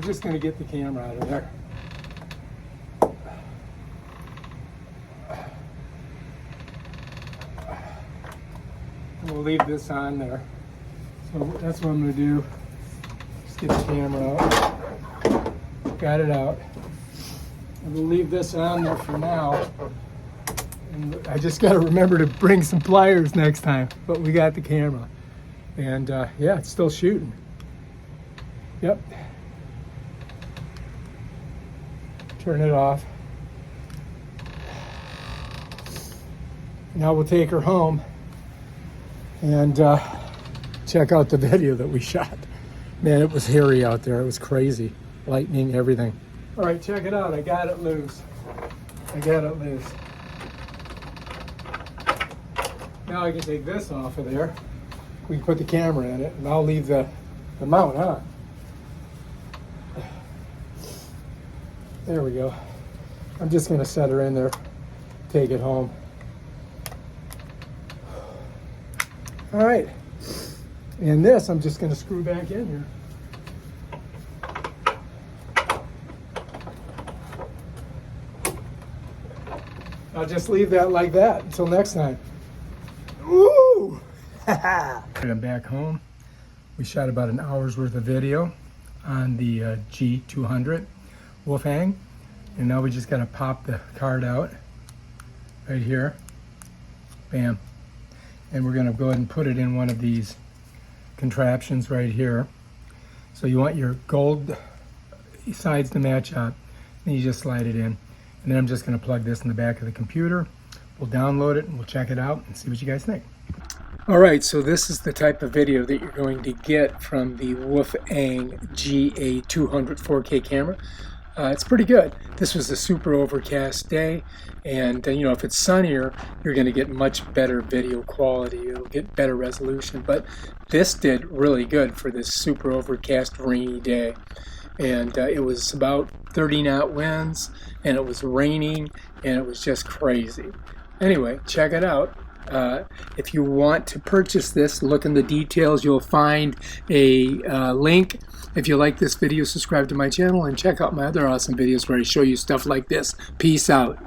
just going to get the camera out of there. And we'll leave this on there. So that's what I'm going to do. Just get the camera out. Got it out. And we'll leave this on there for now. And I just got to remember to bring some pliers next time. But we got the camera. And yeah, it's still shooting. Yep. Turn it off. Now we'll take her home and check out the video that we shot. Man, it was hairy out there. It was crazy. Lightning, everything. All right, check it out. I got it loose. I got it loose. Now I can take this off of there. We can put the camera in it, and I'll leave the mount on. There we go. I'm just going to set her in there, take it home. All right. And this, I'm just going to screw back in here. I'll just leave that like that until next time. Woo! I'm back home. We shot about an hour's worth of video on the G200 Wolfang. And now we just got to pop the card out right here. Bam. And we're going to go ahead and put it in one of these contraptions right here. So you want your gold sides to match up. Then you just slide it in. And then I'm just going to plug this in the back of the computer. We'll download it and we'll check it out and see what you guys think. All right, so this is the type of video that you're going to get from the WOLFANG GA200 4K camera. It's pretty good. This was a super overcast day, and you know, if it's sunnier, you're going to get much better video quality. It'll get better resolution, but this did really good for this super overcast rainy day. And it was about 30 knot winds, and it was raining, and it was just crazy. Anyway, check it out. If you want to purchase this, look in the details. You'll find a link. If you like this video, subscribe to my channel and check out my other awesome videos where I show you stuff like this. Peace out.